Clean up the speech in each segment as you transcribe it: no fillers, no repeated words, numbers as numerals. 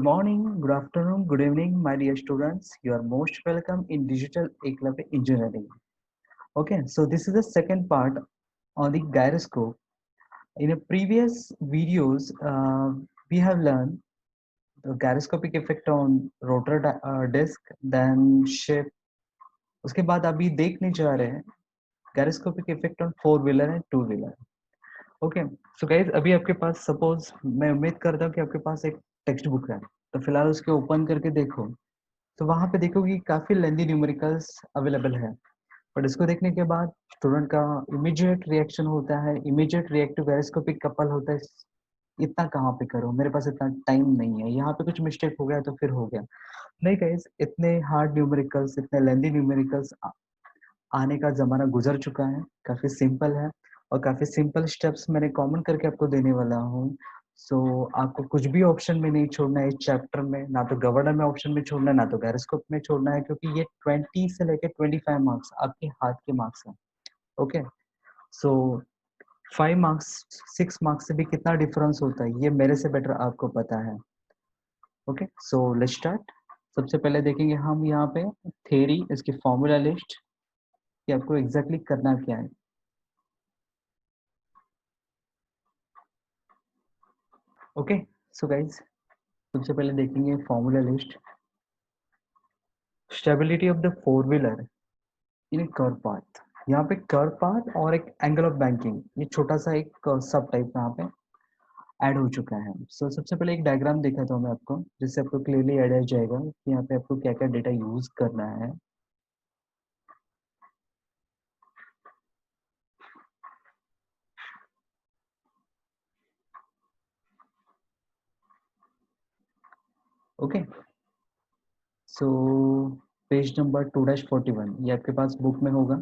morning, good afternoon, good evening, my dear students. You are most welcome in Digital Eklavya Engineering. Okay, so this is the second part on the gyroscope. In a previous videos, we have learned the gyroscopic effect on rotor disc, then shape. उसके बाद अभी देखने जा रहे हैं gyroscopic effect on four wheeler and two wheeler. Okay so guys अभी आपके पास suppose मैं उम्मीद करता हूँ कि आपके पास एक टेक्स्ट बुक है तो फिलहाल उसके ओपन करके देखो तो वहां पे देखोगे कि काफी लेंदी न्यूमेरिकल्स अवेलेबल है बट इसको देखने के बाद स्टूडेंट का इमीडिएट रिएक्शन होता है इमीडिएट रिएक्टिव गैरोस्कोपिक कपल होता है इतना कहाँ पे करो मेरे पास इतना टाइम नहीं है यहाँ पे कुछ मिस्टेक हो गया तो फिर हो गया नहीं गाइज इतने हार्ड न्यूमेरिकल्स इतने लेंदी न्यूमेरिकल्स आने का ज़माना गुजर चुका है, काफ़ी सिंपल है और काफ़ी सिंपल स्टेप्स मैंने कॉमन करके आपको देने वाला हूँ। सो आपको कुछ भी ऑप्शन में नहीं छोड़ना है इस चैप्टर में, ना तो गवर्नर में ऑप्शन में छोड़ना है, ना तो गैरोस्कोप में छोड़ना है क्योंकि ये 20 से लेके 25 मार्क्स आपके हाथ के मार्क्स हैं। ओके, सो 5 मार्क्स 6 मार्क्स से भी कितना डिफरेंस होता है ये मेरे से बेटर आपको पता है। Okay, so let's start. सबसे पहले देखेंगे हम यहाँ पे थ्योरी, इसकी फॉर्मूला लिस्ट कि आपको एग्जैक्टली करना क्या है। ओके सो गाइज सबसे पहले देखेंगे formula list. Stability of the four wheeler in curve path, यहाँ पे कर्व पाथ और एक एंगल ऑफ बैंकिंग ये छोटा सा एक सब टाइप यहाँ पे ऐड हो चुका है। सो सबसे पहले एक डायग्राम देखा था मैं आपको जिससे आपको क्लियरली आइडिया जाएगा कि यहाँ पे आपको क्या क्या डेटा यूज करना है। ओके सो पेज नंबर 2-41 ये आपके पास बुक में होगा।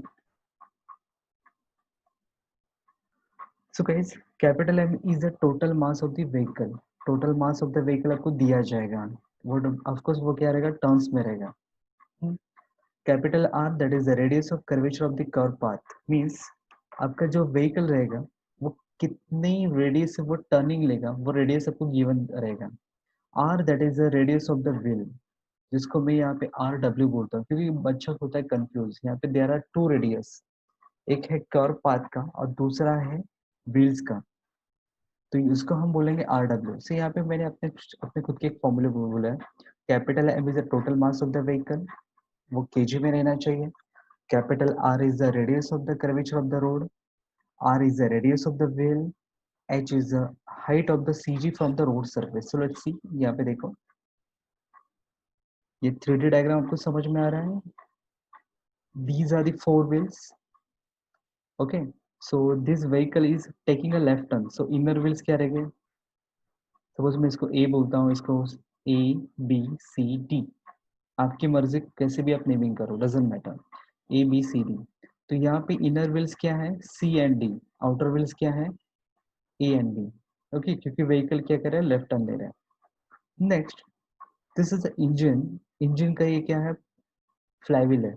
So guys capital M is the total mass of the vehicle. Total mass of the vehicle आपको दिया जाएगा, वो ऑफ कोर्स वो क्या रहेगा, टर्म्स में रहेगा। Capital R that is the radius of curvature of the curve path, means आपका जो व्हीकल रहेगा वो कितनी रेडियस से वो टर्निंग लेगा वो रेडियस आपको गिवन रहेगा। R that is the radius of the wheel, जिसको मैं यहाँ पे RW बोलता हूँ क्योंकि बच्चा होता है कंफ्यूज। यहाँ पे देयर आर टू रेडियस, एक है कर्व पाथ का और दूसरा है व्हील्स का, तो इसको हम बोलेंगे RW से। यहाँ पे मैंने अपने अपने खुद के एक फॉर्मूले बोला है, capital M is the total mass of the vehicle, वो केजी में रहना चाहिए। Capital R is the radius of the curvature of the road, R is the radius of the wheel, H is the height of the CG from the road surface. So let's see, यहाँ पे देखो ये 3D diagram आपको समझ में आ रहा है। These are the four wheels. Okay, so this vehicle is taking a left turn. So inner wheels क्या रहेंगे? सपोज मैं इसको A बोलता हूँ, इसको A B C D, आपकी मर्जी कैसे भी आप नेमिंग करो, doesn't matter, A B C D। तो यहाँ पे इनर व्हील्स क्या है, C and D, outer wheels क्या है, A एंड B। ओके, क्योंकि व्हीकल क्या कर रहा है, लेफ्ट टर्न ले रहा है। Next, this is engine. Engine का ये क्या है, फ्लाईव्हील है,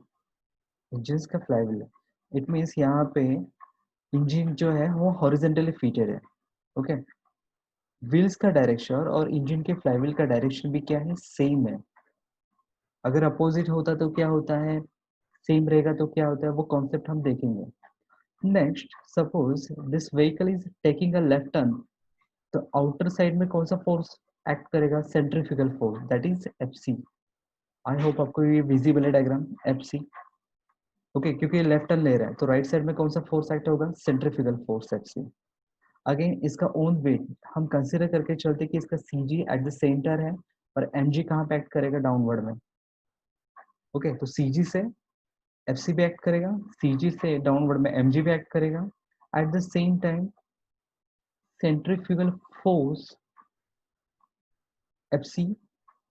इंजन का फ्लाईव्हील है। इट मीन्स यहाँ पे इंजन जो है वो हॉरिजेंटली फीटेड है। ओके, व्हील्स का डायरेक्शन और इंजन के फ्लाईव्हील का डायरेक्शन भी क्या है, सेम है। अगर अपोजिट होता तो क्या होता है, सेम रहेगा तो क्या होता है, वो कॉन्सेप्ट हम देखेंगे। Next, suppose this vehicle is taking a left turn, तो आउटर साइड में कौन सा फोर्स एक्ट करेगा, centrifugal force, that is FC। I hope आपको ये विजिबल है डायग्राम, FC। ओके, क्योंकि लेफ्ट टर्न ले रहा है तो राइट साइड में कौन सा फोर्स एक्ट होगा, सेंट्रीफ्यूगल फोर्स FC। अगेन इसका ओन वेट हम कंसीडर करके चलते कि इसका CG एट द सेंटर है और MG कहाँ पे एक्ट करेगा, डाउनवर्ड में। ओके, तो CG से FC भी एक्ट करेगा, CG से डाउनवर्ड में MG भी एक्ट करेगा। Eight the same time centrifugal force FC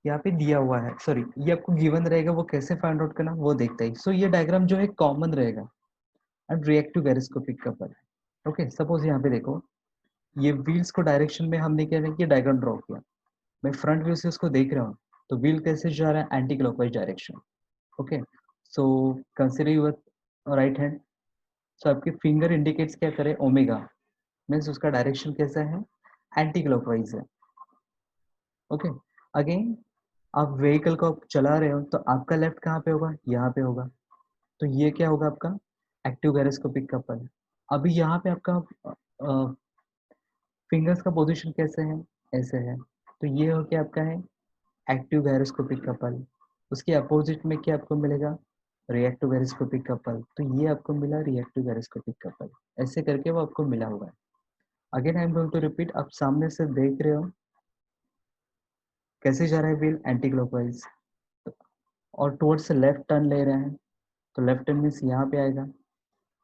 यहाँ पे दिया हुआ है, सॉरी ये आपको गिवन रहेगा, वो कैसे फाइंड आउट करना वो देखते हैं। सो ये डायग्राम जो है कॉमन रहेगा एंड रिएक्टिव गैरोस्कोपिक का पर। ओके, सपोज यहाँ पे देखो ये व्हील्स को डायरेक्शन में हमने क्या किया, डायग्राम ड्रॉ किया। मैं फ्रंट व्यू से उसको देख रहा हूँ तो व्हील कैसे जा रहा है, anti clockwise direction. Okay, so consider your right hand. So आपके फिंगर इंडिकेट्स क्या करे, ओमेगा, मीन्स उसका डायरेक्शन कैसा है, एंटी क्लॉकवाइज है। ओके, अगेन आप व्हीकल को आप चला रहे हो तो आपका लेफ्ट कहाँ पे होगा, यहाँ पे होगा, तो ये क्या होगा आपका एक्टिव गायरोस्कोपिक कपल। अभी यहाँ पे आपका फिंगर्स का पोजीशन कैसे है, ऐसे है, तो ये हो क्या आपका है एक्टिव गायरोस्कोपिक कपल। उसके अपोजिट में क्या आपको मिलेगा, रिएक्टिव गायरोस्कोपिक कपल, तो ये आपको मिला रिएक्टिव गायरोस्कोपिक कपल। ऐसे करके वो आपको मिला हुआ है। Again I am going to repeat, आप सामने से देख रहे हो कैसे जा रहा है व्हील एंटी क्लॉकवाइज, और टुवर्ड्स लेफ्ट टर्न ले रहे हैं, तो लेफ्ट टर्न मीन्स यहाँ पे आएगा,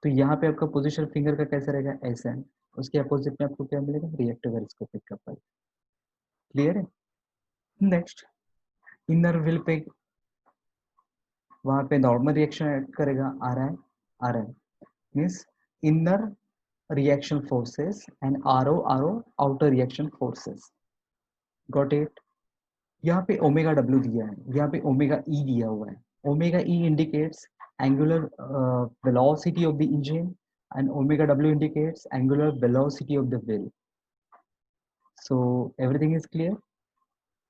तो यहाँ पे आपका पोजीशन फिंगर का कैसा रहेगा, ऐसा है। उसके अपोजिट में आपको क्या मिलेगा, रिएक्टिव गायरोस्कोपिक कपल। क्लियर है। नेक्स्ट इनर व्हील पे वहां पे नॉर्मल रिएक्शन ऐड करेगा, आ रहा है means inner reaction forces and R O outer reaction forces. Got it. यहाँ पे ओमेगा डब्ल्यू दिया है, यहाँ पे ओमेगा ई दिया हुआ है। Omega E indicates angular velocity of the engine and omega W indicates angular velocity of the wheel. So everything is clear.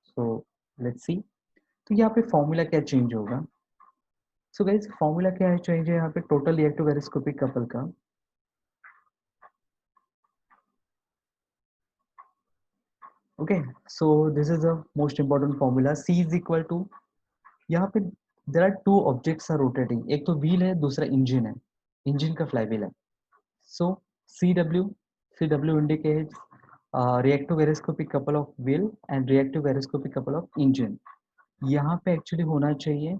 So let's see, तो यहाँ पे फॉर्मूला क्या चेंज होगा। सो गाइस फॉर्मूला क्या है चेंज है यहाँ पे टोटल रिएक्टिव गायरोस्कोपिक कपल का। Okay, so this is the most important formula, C is equal to, यहाँ पे there are two objects are rotating, एक तो व्हील है, दूसरा इंजन है, इंजन का फ्लाईव्हील है। So C W indicates reactive gyroscopic couple of wheel and reactive gyroscopic couple of engine। यहाँ पे एक्चुअली होना चाहिए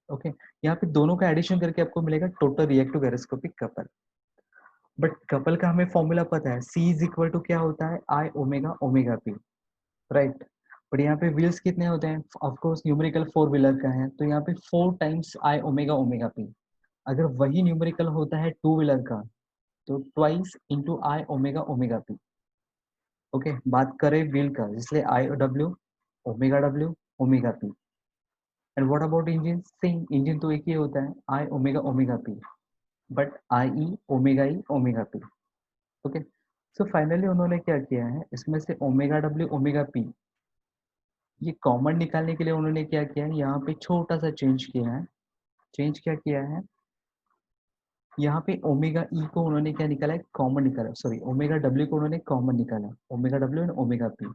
ओके यहाँ पे दोनों का एडिशन करके आपको मिलेगा total reactive gyroscopic couple. But couple का हमें फॉर्मूला पता है, सी इज इक्वल टू क्या होता है, I omega omega P, right. But यहाँ पे व्हील्स कितने होते हैं, ऑफकोर्स न्यूमेरिकल फोर व्हीलर का है, तो यहाँ पे 4 times I omega omega P. अगर वही न्यूमेरिकल होता है टू व्हीलर का, तो twice into I omega omega P. Okay, बात करें व्हील का, इसलिए I W omega P. And what about engine, same, engine तो एक ही होता है, I omega P, but I E omega P. Okay, so finally उन्होंने क्या किया है, इसमें से ओमेगा डब्ल्यू ओमेगा पी ये कॉमन निकालने के लिए उन्होंने क्या किया है, यहाँ पे छोटा सा चेंज किया है। चेंज क्या किया है, यहाँ पे ओमेगा ई को उन्होंने क्या निकाला है, कॉमन निकाला, सॉरी ओमेगा डब्ल्यू को उन्होंने कॉमन निकाला, omega W and omega P.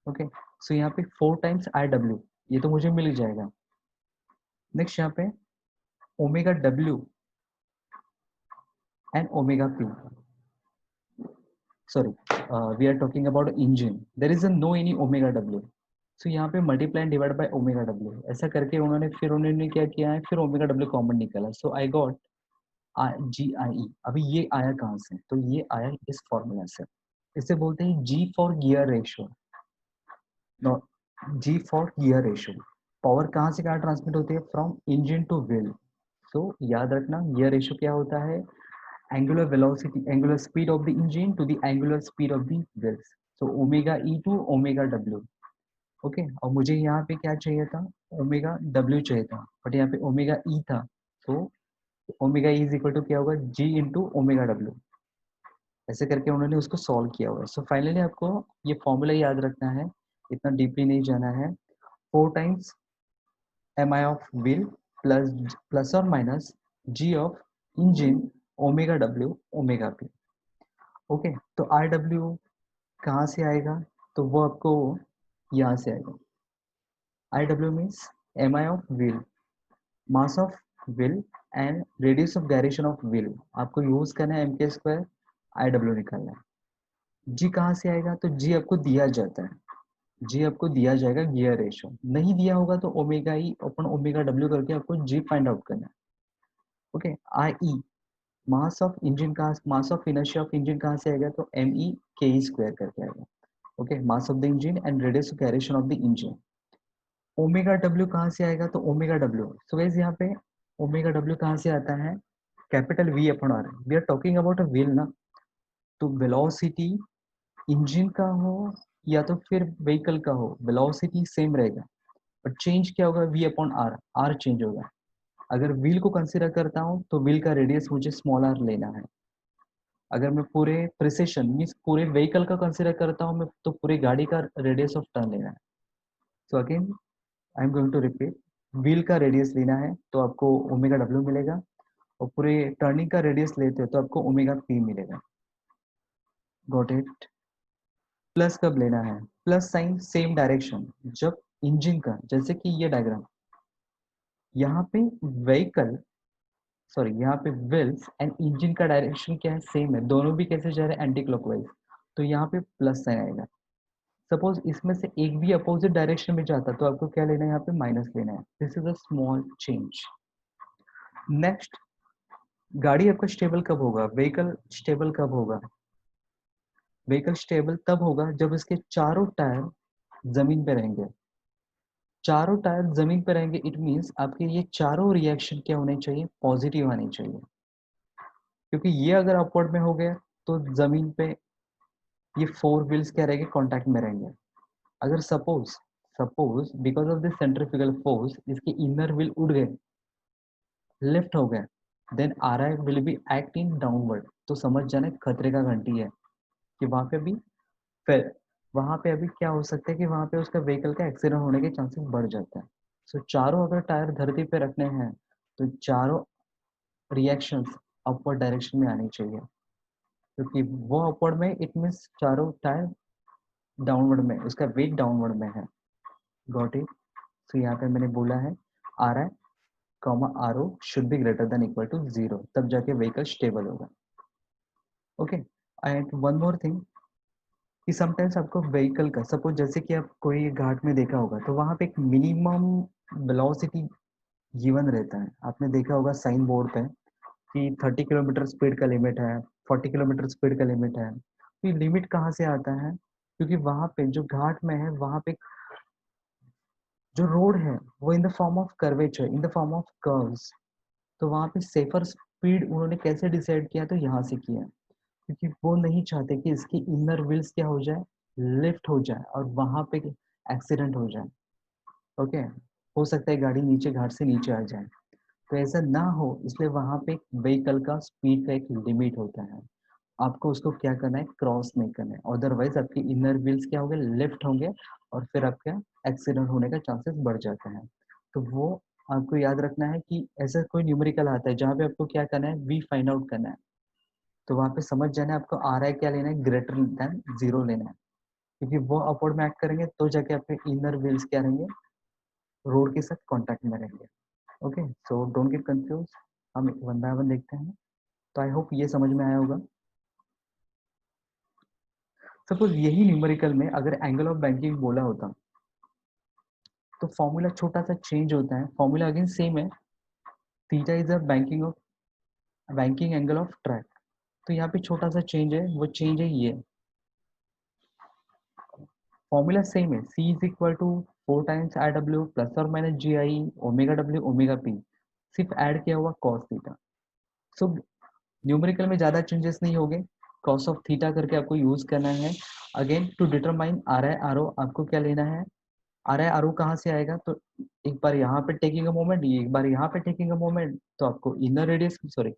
Okay, so यहाँ पे 4 टाइम्स आई डब्ल्यू, ये तो मुझे मिल जाएगा। नेक्स्ट यहाँ पे omega W and omega P, sorry, we are talking about engine, there is a no any omega w, so यहाँ पे multiply and divide by omega W, ऐसा करके उन्होंने क्या किया है, फिर ओमेगा डब्ल्यू कॉमन निकाला, सो आई गॉट जी आई ई। अभी ये आया कहाँ से, तो ये आया इस फॉर्मूला से, इसे बोलते हैं G for gear ratio. G for gear ratio, power कहाँ से कहाँ ट्रांसमिट होती है, from engine to wheel. So याद रखना गियर रेशियो क्या होता है, angular velocity, angular speed of the engine to the angular speed of the wheels, so omega e to omega w। Okay, और मुझे यहाँ पे क्या चाहिए था, ओमेगा डब्ल्यू चाहिए था, बट यहाँ पे ओमेगा ई था, तो omega E is equal to क्या होगा, जी इंटू ओमेगा डब्ल्यू। ऐसे करके उन्होंने उसको सॉल्व किया हुआ है। सो फाइनली आपको ये फॉर्मूला याद रखना है, इतना डीपली नहीं जाना है। 4 times M I of wheel plus और minus G of engine omega W omega P. Okay, तो आर डब्ल्यू कहाँ से आएगा, तो वो आपको यहाँ से आएगा। I W means M I of wheel, mass of wheel and radius of gyration of wheel, आपको यूज करना है एम के स्क्वायर, आई डब्ल्यू निकालना है। जी कहाँ से आएगा, तो जी आपको दिया जाता है, जी आपको दिया जाएगा गियर रेशियो, नहीं दिया होगा तो ओमेगा ई अपन ओमेगा डब्ल्यू करके आपको जी फाइंड आउट करना है। Okay, I E mass of engine का, mass of inertia of engine कहाँ से आएगा, तो एम ई के ई स्क्वायर करके आएगा। Okay, mass of the engine and radius of gyration of the engine. Omega W कहाँ से आएगा, तो ओमेगा डब्ल्यू, सो गाइस यहाँ पे ओमेगा डब्ल्यू कहाँ से आता है, capital V upon R, we are talking about a wheel ना, तो वेलोसिटी इंजन का हो या तो फिर व्हीकल का हो, वेलोसिटी सेम रहेगा, बट चेंज क्या होगा, V upon R, R change होगा। अगर व्हील को कंसीडर करता हूँ तो व्हील का रेडियस मुझे स्मॉल आर लेना है, अगर मैं पूरे प्रिसिशन मीन्स पूरे व्हीकल का कंसिडर करता हूँ मैं, तो पूरी गाड़ी का रेडियस ऑफ टर्न लेना है। So again I am going to repeat, wheel का रेडियस लेना है तो आपको ओमेगा डब्ल्यू मिलेगा, और पूरे टर्निंग का रेडियस लेते हो तो आपको ओमेगा पी मिलेगा। Got it. प्लस कब लेना है? प्लस साइन सेम डायरेक्शन जब इंजन का, जैसे कि ये डायग्राम, यहाँ पे व्हीकल सॉरी यहाँ पे व्हील्स एंड इंजन का डायरेक्शन क्या है? सेम है, दोनों भी कैसे जा रहे हैं? Anti clockwise. तो यहाँ पे प्लस साइन आएगा। सपोज इसमें से एक भी अपोजिट डायरेक्शन में जाता तो आपको क्या लेना है? यहाँ पे माइनस लेना है। This is a small change. Next, गाड़ी आपका स्टेबल कब होगा? व्हीकल स्टेबल कब होगा? व्हीकल स्टेबल तब होगा जब इसके चारों टायर जमीन पे रहेंगे। चारों टायर जमीन पे रहेंगे, इट मीन्स आपके ये चारों रिएक्शन क्या होने चाहिए? पॉजिटिव आनी चाहिए। क्योंकि ये अगर अपवर्ड में हो गया तो जमीन पे ये फोर व्हील्स क्या रहेंगे? कांटेक्ट में रहेंगे। अगर suppose suppose because of this centrifugal force इसके इनर व्हील उड़ गए, लिफ्ट हो गए, then R I will be act in downward. तो समझ जाना खतरे का घंटी है कि वहां पे अभी फिर वहां पे अभी क्या हो सकता है कि वहां पे उसका व्हीकल का एक्सीडेंट होने के चांसेस बढ़ जाते हैं। सो चारों अगर टायर धरती पे रखने हैं तो चारों रिएक्शंस अपवर्ड डायरेक्शन में आनी चाहिए, क्योंकि वो अपवर्ड में इट मीन्स चारों टायर डाउनवर्ड में, उसका वेट डाउनवर्ड में है। Got it. सो यहाँ पे मैंने बोला है R I comma R O should be greater than equal to 0, तब जाके व्हीकल स्टेबल होगा। Okay. And one more thing कि समटाइम्स आपको व्हीकल का सपोज जैसे कि आप कोई घाट में देखा होगा तो वहां पे एक मिनिमम वेलोसिटी गिवन रहता है। आपने देखा होगा साइन बोर्ड पे कि 30 किलोमीटर स्पीड का लिमिट है, 40 किलोमीटर स्पीड का लिमिट है। तो ये लिमिट कहाँ से आता है? क्योंकि वहां पे जो घाट में है वहां पे जो रोड है वो in the form of curvature, in the form of curves. तो वहां पे सेफर स्पीड उन्होंने कैसे डिसाइड किया? तो यहाँ से किया, क्योंकि वो नहीं चाहते कि इसकी इनर व्हील्स क्या हो जाए? लिफ्ट हो जाए और वहां पे एक्सीडेंट हो जाए। ओके। हो सकता है गाड़ी नीचे घाट से नीचे आ जाए, तो ऐसा ना हो इसलिए वहां पे व्हीकल का स्पीड का एक लिमिट होता है। आपको उसको क्या करना है? क्रॉस नहीं करना है, अदरवाइज आपके इनर व्हील्स क्या होंगे? लिफ्ट होंगे और फिर आपका एक्सीडेंट होने का चांसेस बढ़ जाता है। तो वो आपको याद रखना है कि ऐसा कोई न्यूमेरिकल आता है जहाँ पे आपको क्या करना है? वी फाइंड आउट करना है। तो वहां पे समझ जाना है आपको आर आई क्या लेना है? ग्रेटर देन 0 लेना है, क्योंकि वो अपवर्ड में एक्ट करेंगे तो जाके आपके इनर व्हील्स क्या रहेंगे? रोड के साथ कांटेक्ट में रहेंगे। Okay. So don't get confuse, हम वन बाय वन देखते हैं। तो आई होप ये समझ में आया होगा। सपोज यही न्यूमेरिकल में अगर एंगल ऑफ बैंकिंग बोला होता तो फॉर्मूला छोटा सा चेंज होता है। फॉर्मूला अगेन सेम है, theta is a banking angle of track. तो यहाँ पे छोटा सा चेंज है, वो चेंज है ये, फॉर्मूला सेम है, C is equal to 4 times I W plus और minus G I omega W omega P, सिर्फ ऐड किया हुआ कॉस थीटा। सो न्यूमेरिकल में ज़्यादा चेंजेस नहीं होंगे, कॉस ऑफ थीटा करके आपको यूज करना है। Again to determine R I R O आपको क्या लेना है? आर आई आर ओ कहाँ से आएगा? तो एक बार यहाँ पे टेकिंग अ मोमेंट, एक बार यहाँ पे टेकिंग अ मोमेंट, तो आपको inner radius sorry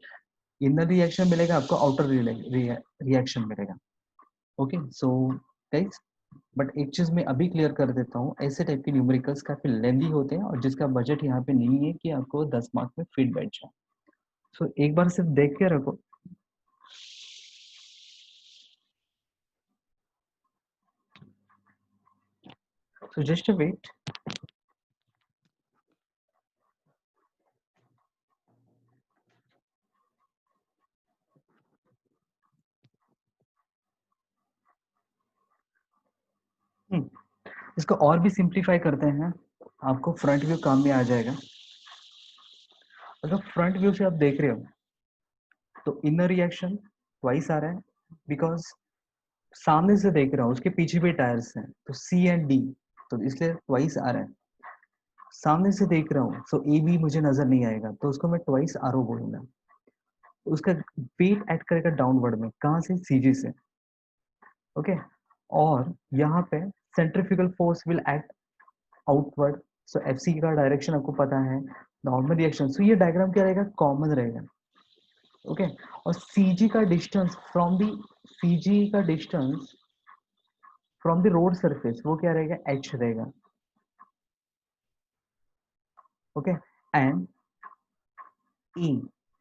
inner reaction मिलेगा, आपको आउटर रिएक्शन मिलेगा। ओके। सो गाइस, बट एक चीज मैं अभी क्लियर कर देता हूँ, ऐसे टाइप के न्यूमेरिकल्स काफी लेंदी होते हैं और जिसका बजट यहाँ पे नहीं है कि आपको 10 मार्क में फिट बैठ जाए। सो एक बार सिर्फ देख के रखो। So just wait. इसको और भी सिंप्लीफाई करते हैं, आपको फ्रंट व्यू काम में आ जाएगा। अगर फ्रंट व्यू से आप देख रहे हो तो इनर रिएक्शन ट्वाइस आ रहा है, बिकॉज सामने से देख रहा हूँ उसके पीछे भी टायर्स हैं तो सी एंड डी, तो इसलिए ट्वाइस आ रहा है। सामने से देख रहा हूँ सो ए बी मुझे नजर नहीं आएगा तो उसको मैं ट्वाइस आर ओ बोलूंगा। उसका वेट एक्ट करेगा डाउनवर्ड में, कहाँ से? सीजी से। ओके। और यहाँ पे centrifugal force will act outward. So F C का डायरेक्शन आपको पता है, नॉर्मल रिएक्शन। सो ये डायग्राम क्या रहेगा? कॉमन रहेगा। ओके। और सीजी का distance from the road surface वो क्या रहेगा, एच रहेगा। Okay. And E,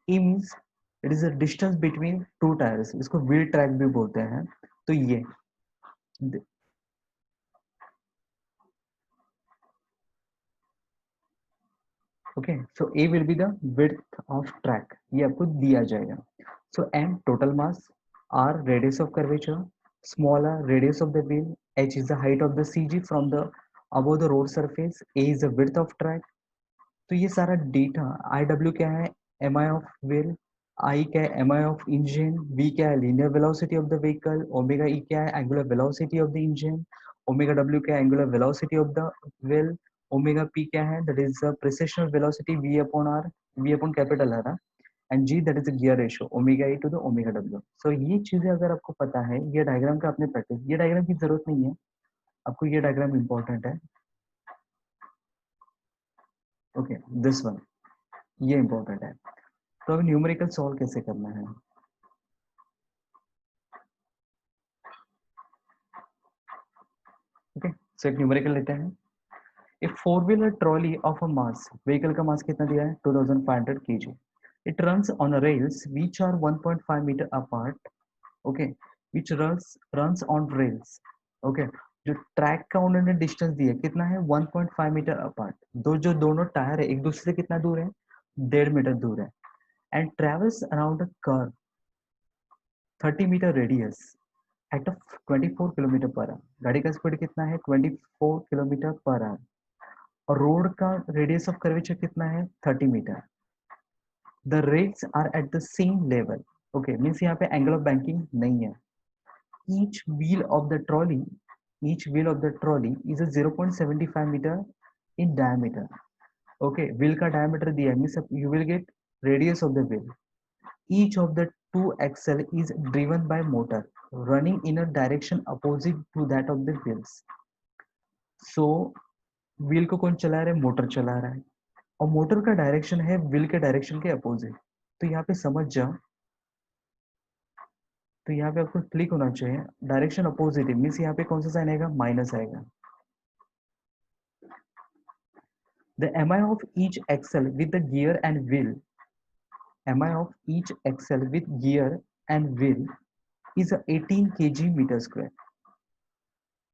E means it is a distance between two tyres, इसको व्हील ट्रैक भी बोलते हैं। तो ये okay, so A will be the width of track, ये आपको दिया जाएगा। So M total mass, R radius of curvature, small R radius of the wheel, H is the height of the CG from the above the road surface, A is the width of track. तो ये सारा data, I W क्या है, M I of wheel, I क्या है, M I of engine, V क्या है, linear velocity of the vehicle, omega E क्या है, angular velocity of the engine, omega W क्या है, angular velocity of the wheel, omega P क्या है, that is the precessional velocity V upon R, V upon capital R, and G that is the gear ratio omega E to the omega W. So ये चीजें अगर आपको पता है, ये diagram का आपने प्रैक्टिस, ये डायग्राम की जरूरत नहीं है आपको, ये डायग्राम इंपॉर्टेंट है। ओके, दिस वन, ये इंपॉर्टेंट है। तो अब न्यूमेरिकल सॉल्व कैसे करना है। ओके, सो एक न्यूमेरिकल लेते हैं। A four wheeler trolley of a mass, vehicle का मास कितना दिया है, 2500 kg। It runs on a rails which are 1.5 metre apart. Okay, which runs on rails. Okay, जो ट्रैक का उन्होंने डिस्टेंस दिया कितना है, 1.5 मीटर अपार्ट। जो दोनों टायर है एक दूसरे से कितना दूर है, 1.5 मीटर दूर है। And travels around a curve 30 metre radius at 24 kilometre per hour. गाड़ी का स्पीड कितना है, 24 किलोमीटर पर आवर। और रोड का रेडियस ऑफ कर्वेचर कितना है, 30 metre. The rates are at the same level. Okay, means यहाँ पे एंगल ऑफ बैंकिंग नहीं है। Each wheel of the trolley, each wheel of the trolley is a 0.75 metre in diameter. Okay, wheel का diameter दिया है, means you will get radius of the wheel. Each of the two axle is driven by motor running in a direction opposite to that of the wheels. So wheel को कौन चला रहा है, motor चला रहा है, और मोटर का डायरेक्शन है व्हील के डायरेक्शन के अपोजिट। तो यहाँ पे समझ जाओ, तो यहाँ पे आपको क्लिक होना चाहिए, डायरेक्शन अपोजिट है मीन्स यहाँ पे कौन सा साइन आएगा, माइनस आएगा। The M I of each axle with the gear and wheel, M I of each axle with gear and wheel is 18 kg meter square.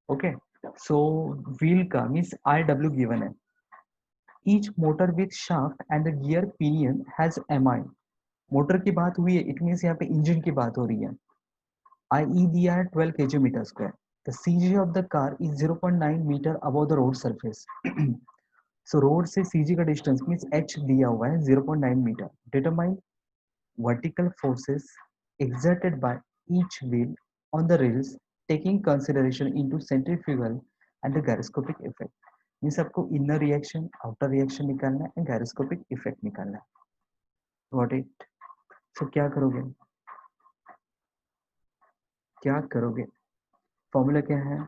Okay, so wheel का means IW given है। Each motor with shaft and the gear pinion has MI। Motor की बात हुई है, it means यहाँ पे engine की बात हो रही है। IE दिया है 12 kg meter square। The CG of the car is 0.9 meter above the road surface। so road से CG का डिस्टेंस मीन्स H दिया हुआ है 0.9 metre. Determine vertical forces exerted by each wheel on the rails taking consideration into centrifugal and the gyroscopic effect। Means आपको inner reaction outer reaction निकालना है, गैरोस्कोपिक effect निकालना है। व्हाट इट, सो क्या करोगे, क्या करोगे, फॉर्मूला क्या है,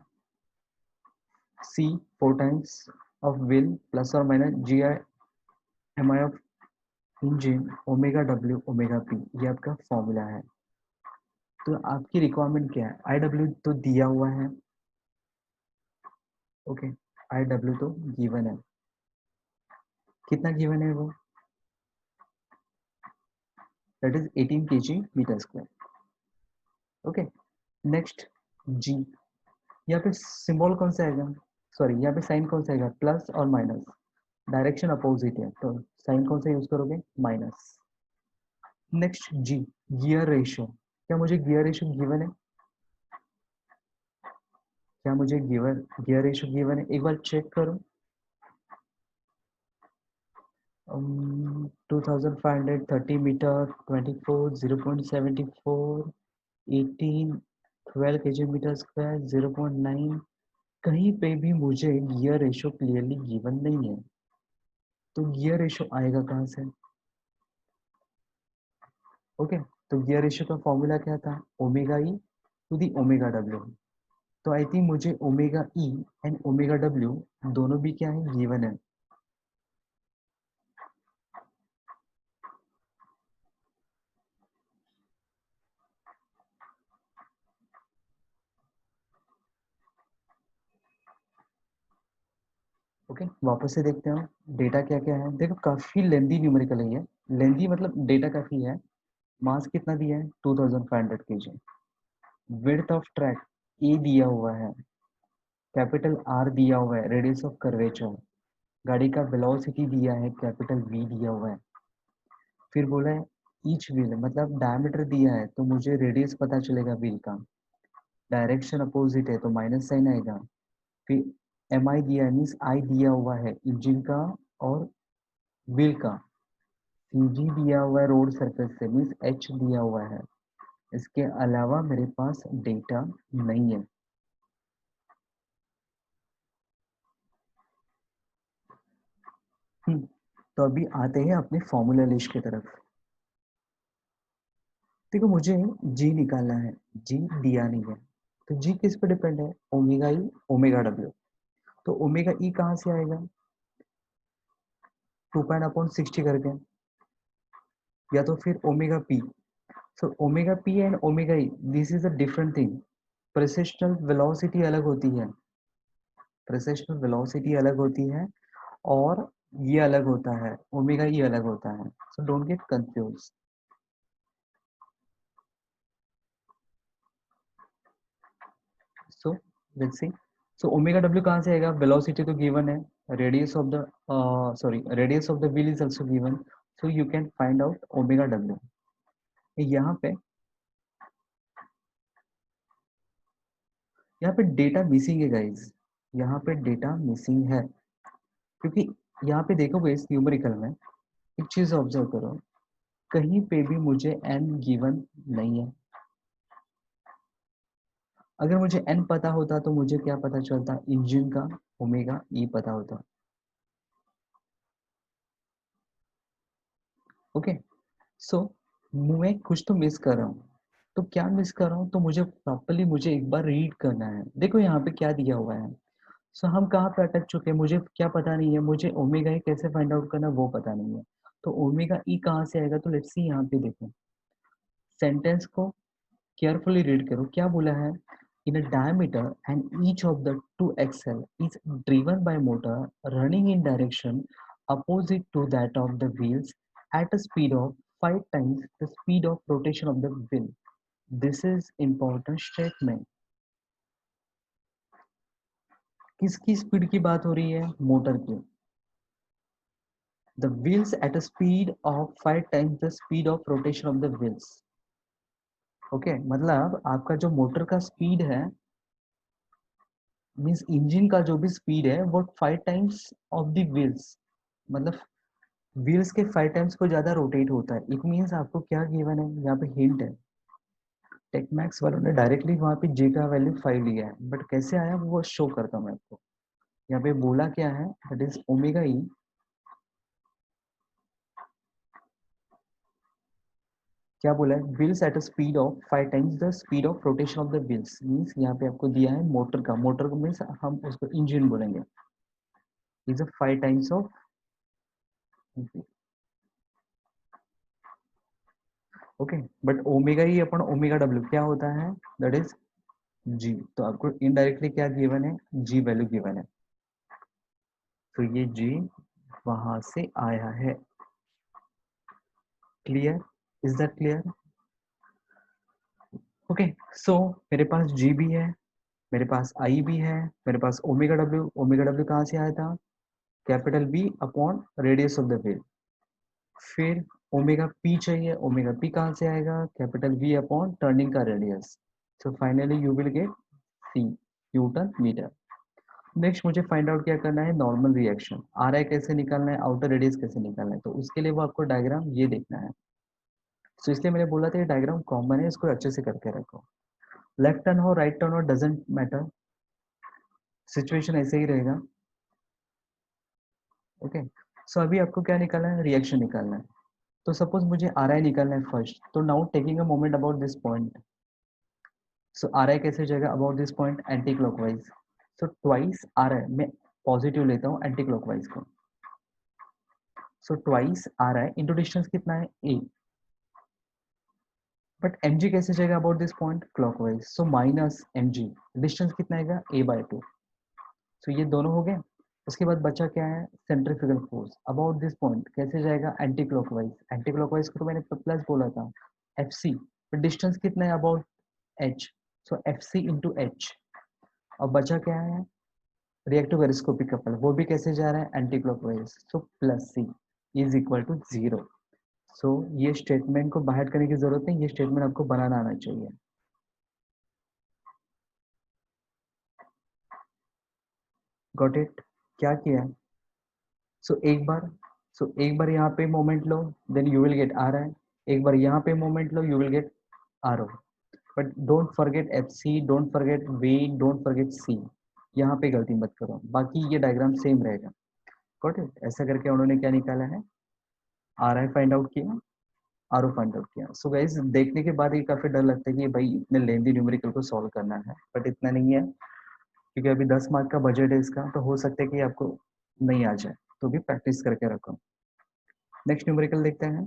C 4 times of wheel plus और minus G I M I of engine omega W omega P, ये आपका फॉर्मूला है। तो आपकी रिक्वायरमेंट क्या है, आई डब्ल्यू तो दिया हुआ है। ओके, आई डब्ल्यू तो गिवन है, कितना गिवन है वो, that is 18 kg metre square. Okay, next G, यहाँ पे सिंबल कौन सा आएगा, सॉरी यहाँ पे साइन कौन सा आएगा, प्लस और माइनस, डायरेक्शन अपोजिट है तो साइन कौन सा यूज करोगे, माइनस। नेक्स्ट जी, गियर रेशियो, क्या मुझे गियर रेशियो गिवन है, क्या मुझे गियर रेशियो गिवन है, एक बार चेक करो। 2530 मीटर 24 0.74 18 12 kg मीटर स्क्वायर 0.9, कहीं पे भी मुझे गियर रेशियो क्लियरली गिवन नहीं है। तो गियर रेशियो आएगा कहाँ से, ओके। तो गियर रेशियो का फॉर्मूला क्या था, omega E to the omega W. तो आई थिंक मुझे omega E and omega W दोनों भी क्या है, गिवन है। ओके, वापस से देखते हैं डेटा क्या क्या है। देखो काफी लेंदी न्यूमेरिकल है ये, लेंदी मतलब डेटा काफी है। मास कितना दिया है 2500 kg, विड्थ ऑफ ट्रैक ए दिया हुआ है, कैपिटल आर दिया हुआ है, रेडियस ऑफ कर्वेचर, गाड़ी का वेलोसिटी दिया है, कैपिटल वी दिया हुआ है। फिर बोला है ईच व्हील मतलब डायमीटर दिया है तो मुझे रेडियस पता चलेगा व्हील का, डायरेक्शन अपोजिट है तो माइनस साइन आएगा। फिर एम आई दिया है मीन्स आई दिया हुआ है इंजन का और व्हील का, सी जी दिया हुआ है रोड सरफेस से मीन्स एच दिया हुआ है। इसके अलावा मेरे पास डेटा नहीं है। तो अभी आते हैं अपने फॉर्मूला लिस्ट की तरफ। देखो मुझे जी निकालना है, जी दिया नहीं है, तो जी किस पे डिपेंड है, ओमेगा ई ओमेगा डब्ल्यू। तो ओमेगा ई कहाँ से आएगा, 2 पाई अपॉन 60 करके, या तो फिर omega P. So omega P and omega E this is a different thing. Precessional velocity अलग होती है, प्रेसेशनल वेलोसिटी अलग होती है, और ये अलग होता है, ओमेगा ई अलग होता है। So don't get confuse. So let's see. So omega W कहाँ से आएगा, वेलोसिटी तो गिवन है, radius of the sorry radius of the wheel is also given, so you can find out omega W. यहाँ पे डेटा मिसिंग है guys, यहाँ पे डेटा मिसिंग है, क्योंकि यहाँ पे देखोगे इस न्यूमेरिकल में एक चीज ऑब्जर्व करो, कहीं पे भी मुझे एन गिवन नहीं है। अगर मुझे एन पता होता तो मुझे क्या पता चलता, इंजन का ओमेगा ई पता होता। ओके, सो मैं कुछ तो मिस कर रहा हूँ, तो क्या मिस कर रहा हूँ, तो मुझे प्रॉपरली मुझे एक बार रीड करना है। देखो यहाँ पे क्या दिया हुआ है। सो हम कहाँ पे अटक चुके हैं, मुझे क्या पता नहीं है, मुझे ओमेगा ई कैसे फाइंड आउट करना वो पता नहीं है। तो ओमेगा ई कहाँ से आएगा, तो लेट्स सी यहाँ पे देखो, सेंटेंस को केयरफुली रीड करो, क्या बोला है, in a diameter and each of the two axle is driven by motor running in direction opposite to that of the wheels at a speed of 5 times the speed of rotation of the wheel. This is important statement. किसकी speed की बात हो रही है, motor की। The wheels at a speed of 5 times the speed of rotation of the wheels. Okay मतलब आपका जो मोटर का स्पीड है, मीन्स इंजन का जो भी स्पीड है वो 5 टाइम्स ऑफ द व्हील्स, मतलब व्हील्स के 5 टाइम्स को ज्यादा रोटेट होता है। इट मीन्स आपको क्या गिवन है, यहाँ पे हिंट है, टेकमैक्स वालों ने डायरेक्टली वहाँ पे जे का वैल्यू 5 लिया है, बट कैसे आया वो शो करता हूँ मैं आपको। यहाँ पे बोला क्या है, दैट इज ओमेगा ई, क्या बोला है, wheels at a speed of 5 times the speed of rotation of the wheels, means यहाँ पे आपको दिया है मोटर का, मोटर को मीन्स हम उसको इंजन बोलेंगे, is a 5 times of. Okay, but omega E अपन ओमेगा डब्ल्यू क्या होता है, दैट इज जी। तो आपको इनडायरेक्टली क्या गिवन है, जी वैल्यू गिवन है, तो ये जी वहां से आया है। Clear, is that clear. Okay, so मेरे पास जी भी है, मेरे पास आई भी है, मेरे पास ओमेगा डब्ल्यू, ओमेगा डब्ल्यू कहाँ से आया था, capital B upon radius of the wave. फिर ओमेगा पी चाहिए, ओमेगा पी कहाँ से आएगा, कैपिटल वी अपॉन टर्निंग का radius. So finally you will get C, newton metre. Next मुझे फाइंड आउट क्या करना है, नॉर्मल रिएक्शन, आर आई कैसे निकालना है, आउटर रेडियस कैसे निकालना है, तो उसके लिए वो आपको डायग्राम ये देखना है। तो इसलिए मैंने बोला था ये डायग्राम कॉमन है, इसको अच्छे से करके रखो। लेफ्ट टर्न हो राइट टर्न हो डजेंट मैटर, सिचुएशन ऐसे ही रहेगा। ओके, सो अभी आपको क्या निकालना है, रिएक्शन निकालना है। तो सपोज मुझे आर आई निकालना है फर्स्ट, तो now taking a moment about this point, so R I कैसे जाएगा about this point, anti clockwise. So twice R I मैं पॉजिटिव लेता हूँ एंटी क्लॉकवाइज को, so twice R I into distance कितना है ए, बट एम जी कैसे जाएगा about this point clockwise, so minus M G, distance कितना आएगा ए बाय 2। सो ये दोनों हो गए। उसके बाद बचा क्या है, centrifugal force about this point कैसे जाएगा, एंटी क्लॉकवाइज। एंटी क्लॉकवाइज को तो मैंने प्लस बोला था, एफ सी, डिस्टेंस कितना है about H, so F C into H. और बचा क्या है, रिएक्टिव पेरिस्कोपिक कपल, वो भी कैसे जा रहा है, anti clockwise, so plus C is equal to 0। So ये स्टेटमेंट को बाहर करने की जरूरत नहीं, ये स्टेटमेंट आपको बनाना आना चाहिए। गॉट इट, क्या किया, सो एक बार यहाँ पे मोमेंट लो, then you will get R है, एक बार यहाँ पे मोमेंट लो, you will get R O. But don't forget F C, don't forget V, don't forget C, यहाँ पे गलती मत करो, बाकी ये डायग्राम सेम रहेगा। गॉट इट, ऐसा करके उन्होंने क्या निकाला है, आर आई फाइंड आउट किया, आर ओ फाइंड आउट किया। सो गाइज देखने के बाद ये काफी डर लगता है कि भाई इतने लेंदी न्यूमेरिकल को सॉल्व करना है, बट इतना नहीं है, क्योंकि अभी 10 मार्क का बजट है इसका, तो हो सकता है कि आपको नहीं आ जाए, तो भी प्रैक्टिस करके रखो। नेक्स्ट न्यूमेरिकल देखते हैं।